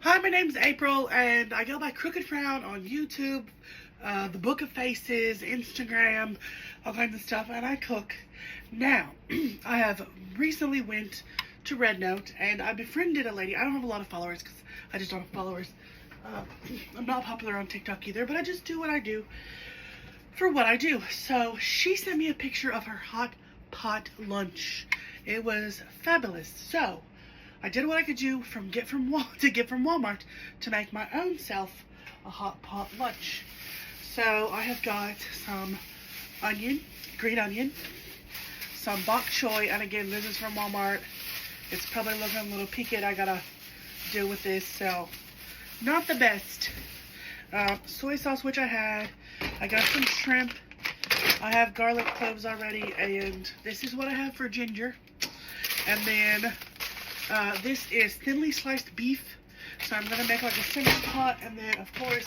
Hi, my name's April, and I go by Crooked Frown on YouTube, the Book of Faces, Instagram, all kinds of stuff, and I cook. Now, I have recently went to RedNote, and I befriended a lady. I don't have a lot of followers, because I just don't have followers. I'm not popular on TikTok either, but I just do what I do for what I do. So, she sent me a picture of her hot pot lunch. It was fabulous. So, I did what I could do to get from Walmart to make my own self a hot pot lunch. So I have got some onion, green onion, some bok choy, and again, this is from Walmart. It's probably looking a little peaked. I gotta deal with this, so not the best. Soy sauce, which I had. I got some shrimp. I have garlic cloves already, and this is what I have for ginger. And then this is thinly sliced beef, so I'm going to make like a cinnamon pot, and then, of course,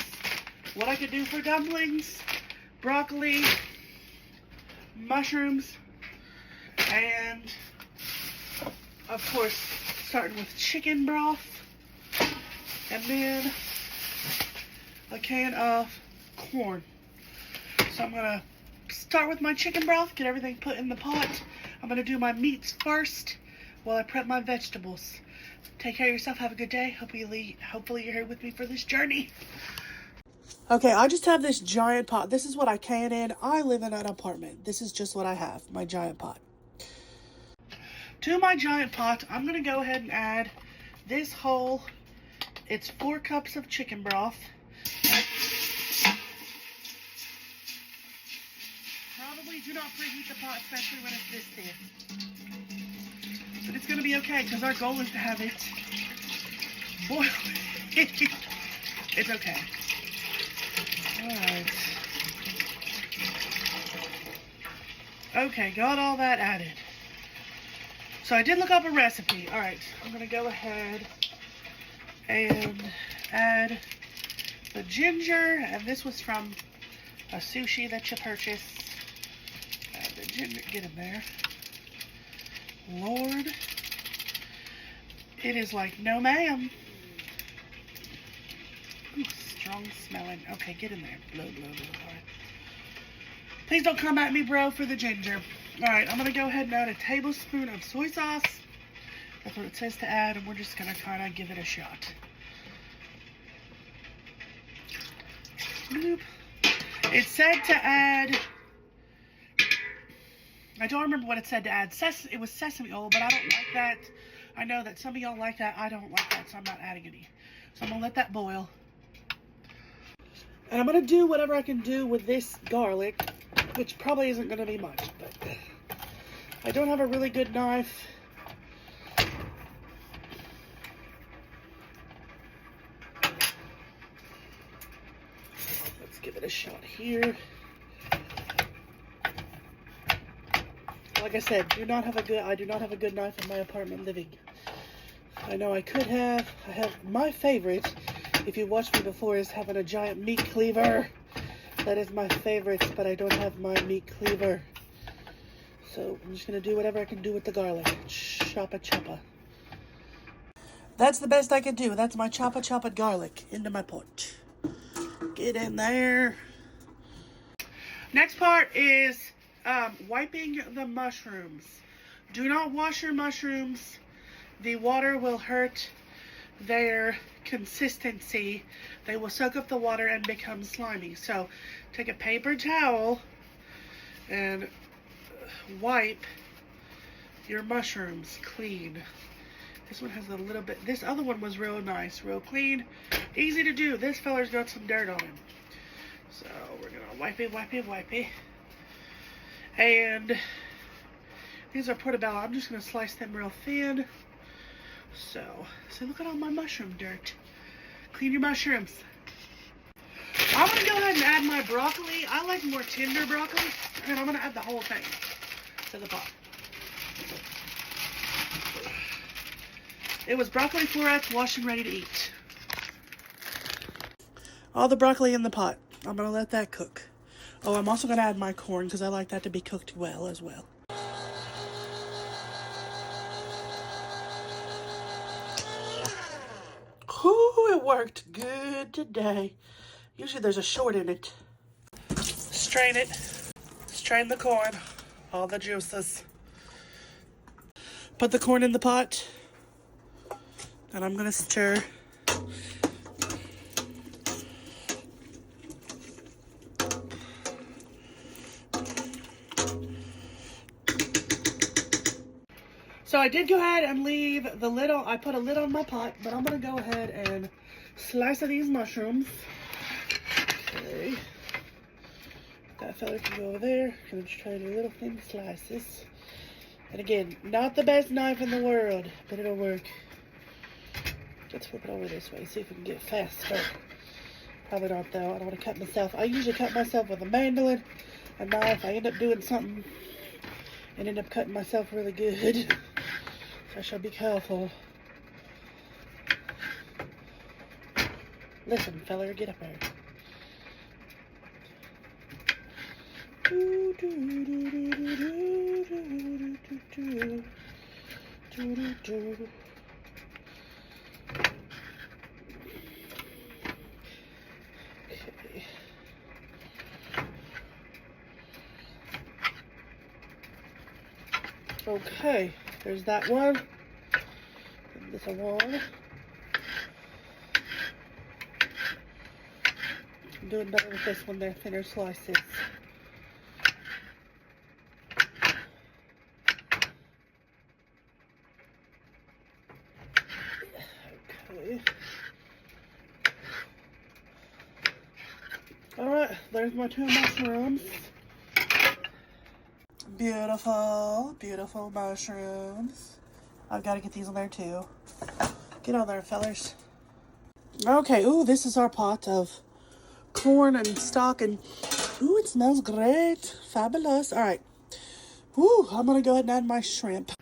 what I could do for dumplings, broccoli, mushrooms, and, of course, starting with chicken broth, and then a can of corn. So I'm going to start with my chicken broth, get everything put in the pot. I'm going to do my meats first while I prep my vegetables. Take care of yourself. Have a good day. Hopefully you're here with me for this journey. Okay, I just have this giant pot. This is what I can in. I live in an apartment. This is just what I have, my giant pot. To my giant pot, I'm going to go ahead and add this whole, it's 4 cups of chicken broth. Probably do not preheat the pot, especially when it's this thin. But it's going to be okay, because our goal is to have it boil. It's okay. Alright. Okay, got all that added. So I did look up a recipe. Alright, I'm going to go ahead and add the ginger. And this was from a sushi that you purchased. Add the ginger. Get in there. Lord, it is like no ma'am. Ooh, strong smelling. Okay, get in there. Blow, blow, blow. All right. Please don't come at me, bro, for the ginger. All right, I'm gonna go ahead and add a tablespoon of soy sauce. That's what it says to add, and we're just gonna kind of give it a shot. Bloop. It said to add, I don't remember what it said to add. It was sesame oil, but I don't like that. I know that some of y'all like that. I don't like that, so I'm not adding any. So I'm going to let that boil. And I'm going to do whatever I can do with this garlic, which probably isn't going to be much, but I don't have a really good knife. Let's give it a shot here. Like I said, I do not have a good knife in my apartment living. I know I could have. I have my favorite, if you watched me before, is having a giant meat cleaver. That is my favorite, but I don't have my meat cleaver. So I'm just going to do whatever I can do with the garlic. Choppa choppa. That's the best I can do. That's my choppa choppa garlic into my pot. Get in there. Next part is wiping the mushrooms. Do not wash your mushrooms. The water will hurt their consistency. They will soak up the water and become slimy. So take a paper towel and wipe your mushrooms clean. This one has a little bit, this other one was real nice, real clean, easy to do. This feller's got some dirt on him. So we're gonna wipe it, wipe it, wipe it. And these are portobello. I'm just going to slice them real thin. So look at all my mushroom dirt. Clean your mushrooms. I'm going to go ahead and add my broccoli. I like more tender broccoli. And I'm going to add the whole thing to the pot. It was broccoli florets, washed and ready to eat. All the broccoli in the pot. I'm going to let that cook. Oh, I'm also going to add my corn because I like that to be cooked well as well. Whew, it worked good today. Usually there's a short in it. Strain it. Strain the corn. All the juices. Put the corn in the pot. And I'm gonna stir. So I did go ahead and leave the lid on. I put a lid on my pot, but I'm gonna go ahead and slice of these mushrooms. Okay. That fella can go over there. Gonna just try to do little thin slices. And again, not the best knife in the world, but it'll work. Let's flip it over this way, see if we can get it faster. Probably not though. I don't want to cut myself. I usually cut myself with a mandolin, a knife. I end up doing something and end up cutting myself really good. So I should be careful. Listen, fella, get up there. Okay, there's that one. And this one. I'm doing better with this one. They're thinner slices. Okay. Alright, there's my 2 mushrooms. Beautiful, beautiful mushrooms. I've got to get these on there too. Get on there, fellers. Okay, ooh, this is our pot of corn and stock, and ooh, it smells great. Fabulous. All right. Ooh, I'm going to go ahead and add my shrimp.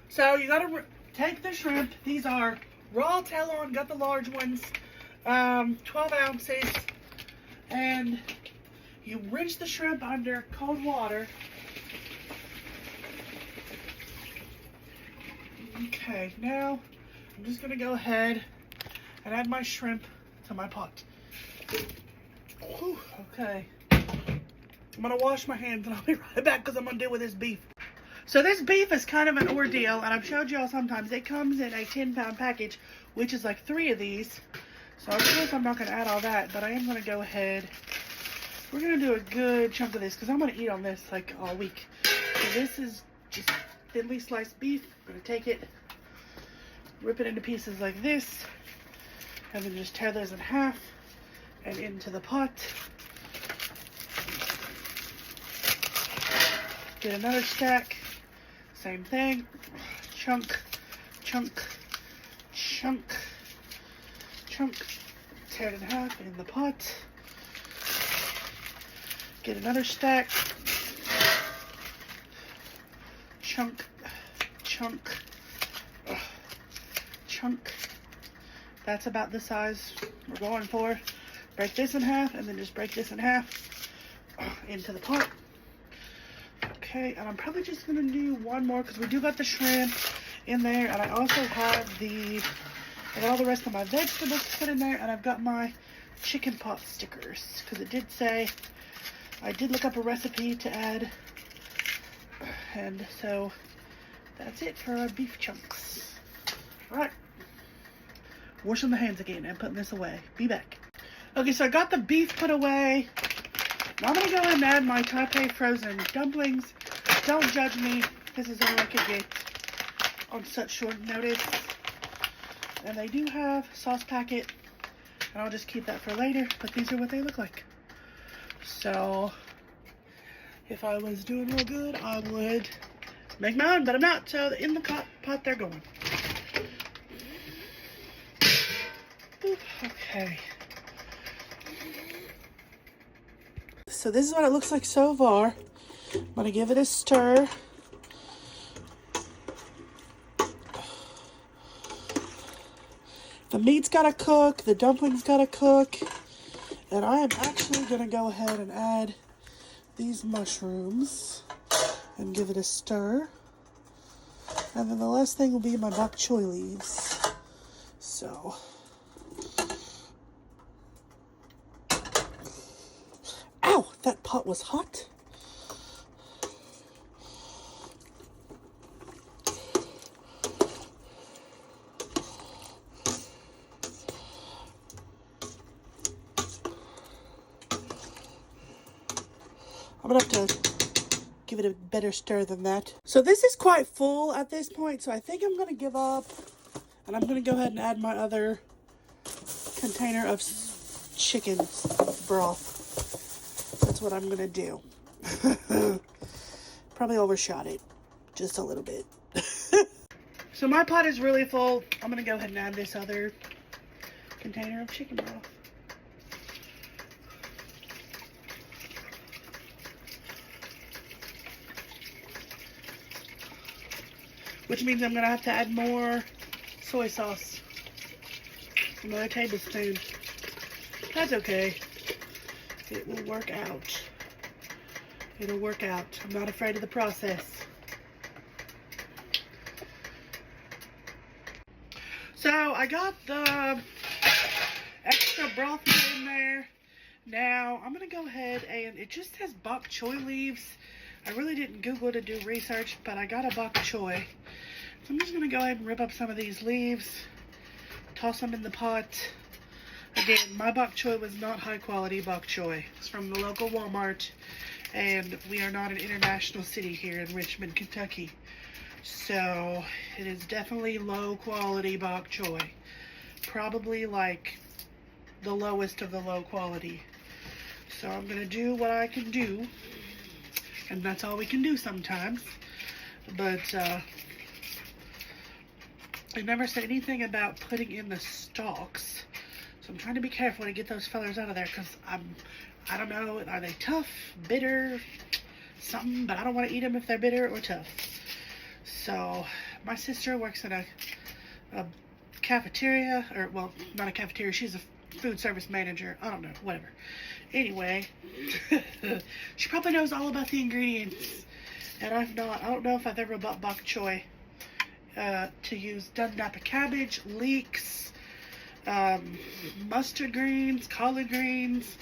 So you got to take the shrimp. These are raw talon, got the large ones, 12 ounces, and you rinse the shrimp under cold water. Okay, now I'm just gonna go ahead and add my shrimp to my pot. Whew, okay. I'm gonna wash my hands and I'll be right back because I'm gonna deal with this beef. So this beef is kind of an ordeal, and I've showed y'all sometimes. It comes in a 10-pound package, which is like 3 of these. So of course I'm not gonna add all that, but I am gonna go ahead. We're gonna do a good chunk of this because I'm gonna eat on this like all week. So this is just thinly sliced beef. I'm gonna take it, rip it into pieces like this, and then just tear those in half and into the pot. Get another stack, same thing, chunk, chunk, chunk, chunk, tear it in half in the pot. Get another stack, chunk, chunk, chunk. That's about the size we're going for. Break this in half and then just break this in half into the pot. Okay, and I'm probably just gonna do one more because we do got the shrimp in there, and I also have I got all the rest of my vegetables put in there, and I've got my chicken pot stickers because it did say, I did look up a recipe to add, and so that's it for our beef chunks. All right, washing the hands again and putting this away. Be back. Okay, so I got the beef put away. Now I'm gonna go ahead and add my Taipei frozen dumplings. Don't judge me. This is all I could get on such short notice. And they do have sauce packet, and I'll just keep that for later, but these are what they look like. So if I was doing real good, I would make my own, but I'm not. So in the pot they're going. Oop, okay. So this is what it looks like so far. I'm gonna give it a stir. The meat's gotta cook, the dumplings gotta cook, and I am actually gonna go ahead and add these mushrooms and give it a stir. And then the last thing will be my bok choy leaves. So that pot was hot. I'm gonna have to give it a better stir than that. So this is quite full at this point, so I think I'm gonna give up, and I'm gonna go ahead and add my other container of chicken broth. That's what I'm gonna do. Probably overshot it just a little bit. So my pot is really full. I'm gonna go ahead and add this other container of chicken broth. Which means I'm gonna have to add more soy sauce. Another tablespoon. That's okay. It will work out. It'll work out. I'm not afraid of the process. So I got the extra broth in there. Now I'm gonna go ahead and it just says bok choy leaves. I really didn't Google to do research, but I got a bok choy. So I'm just gonna go ahead and rip up some of these leaves, toss them in the pot. Again, my bok choy was not high quality bok choy. It's from the local Walmart, and we are not an international city here in Richmond, Kentucky. So it is definitely low quality bok choy. Probably like the lowest of the low quality. So I'm gonna do what I can do, and that's all we can do sometimes. But it never said anything about putting in the stalks. So I'm trying to be careful to get those fellers out of there, because I don't know, are they tough, bitter, something, but I don't want to eat them if they're bitter or tough. So my sister works in a cafeteria, or well, not a cafeteria, she's a food service manager. I don't know, whatever. Anyway, she probably knows all about the ingredients, and I've not. I don't know if I've ever bought bok choy to use done Napa cabbage, leeks, mustard greens, collard greens,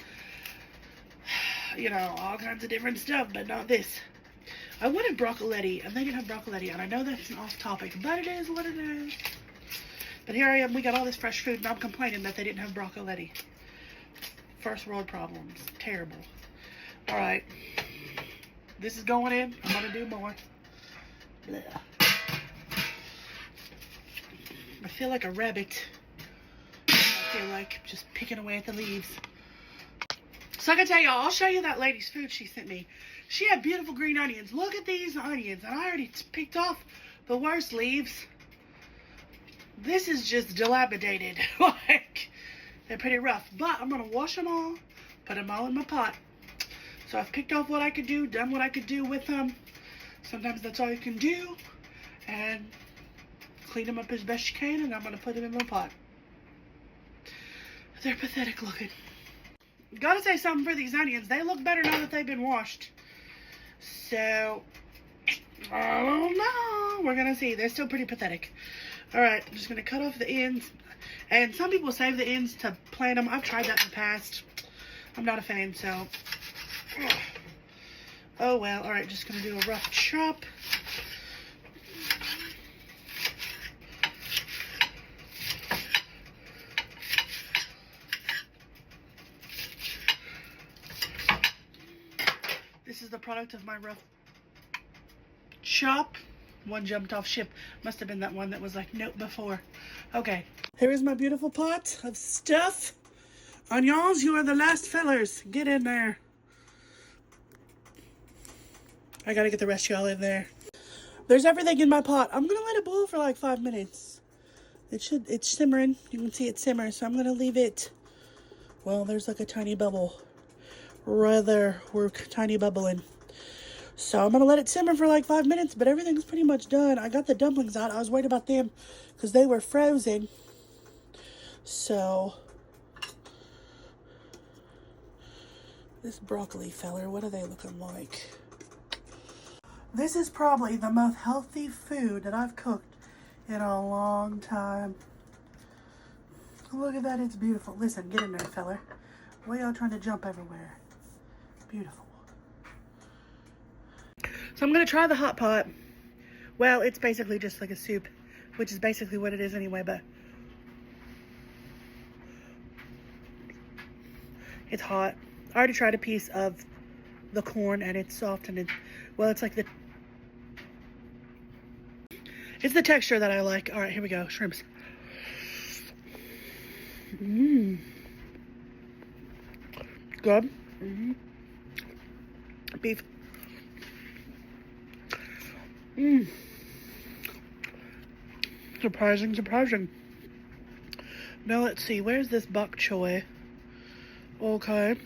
you know, all kinds of different stuff, but not this. I wanted broccoletti, and they didn't have broccoletti, and I know that's an off topic, but it is what it is. But here I am, we got all this fresh food, and I'm complaining that they didn't have broccoletti. First world problems. Terrible. Alright. This is going in. I'm going to do more. Blech. I feel like a rabbit. I feel like just picking away at the leaves. So I can tell y'all, I'll show you that lady's food she sent me. She had beautiful green onions. Look at these onions. And I already picked off the worst leaves. This is just dilapidated. Like, they're pretty rough. But I'm going to wash them all, put them all in my pot. So I've picked off what I could do, done what I could do with them. Sometimes that's all you can do. And clean them up as best you can, and I'm going to put them in my pot. They're pathetic looking. Gotta say something for these onions. They look better now that they've been washed. So, I don't know. We're going to see. They're still pretty pathetic. Alright, I'm just going to cut off the ends. And some people save the ends to plant them. I've tried that in the past. I'm not a fan, so. Oh well. Alright, just going to do a rough chop. This is the product of my rough chop. One jumped off ship. Must have been that one that was like, nope, before. Okay. Here is my beautiful pot of stuff. Onions, you are the last fellers. Get in there. I gotta get the rest of y'all in there. There's everything in my pot. I'm gonna let it boil for like 5 minutes. It's simmering. You can see it simmer, so I'm gonna leave it. Well, there's like a tiny bubble. Right there, we're tiny bubbling. So I'm going to let it simmer for like 5 minutes, but everything's pretty much done. I got the dumplings out. I was worried about them because they were frozen. So, this broccoli feller, what are they looking like? This is probably the most healthy food that I've cooked in a long time. Look at that, it's beautiful. Listen, get in there, feller. Why y'all trying to jump everywhere? Beautiful. So I'm gonna try the hot pot. Well, it's basically just like a soup, which is basically what it is anyway, but it's hot. I already tried a piece of the corn and it's soft and it's like it's the texture that I like. All right, here we go. Shrimps. Mmm. Good. Mm-hmm. Beef. Mmm. Surprising, surprising. Now let's see. Where's this bok choy? Okay.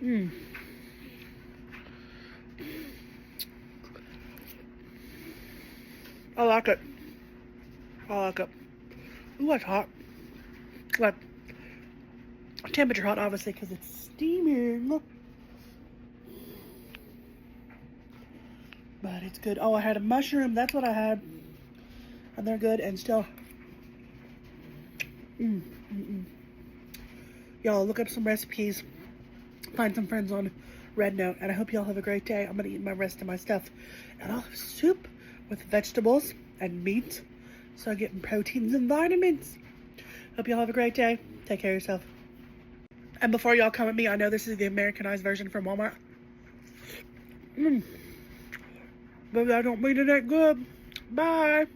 Mmm. I like it. I like it. Ooh, that's hot. Like, temperature hot, obviously, because it's steaming. But it's good. Oh, I had a mushroom. That's what I had. And they're good and still. Y'all, look up some recipes. Find some friends on RedNote. And I hope y'all have a great day. I'm going to eat my rest of my stuff. And I'll have soup with vegetables and meat. So I'm getting proteins and vitamins. Hope y'all have a great day. Take care of yourself. And before y'all come at me, I know this is the Americanized version from Walmart. But I don't mean it that good. Bye.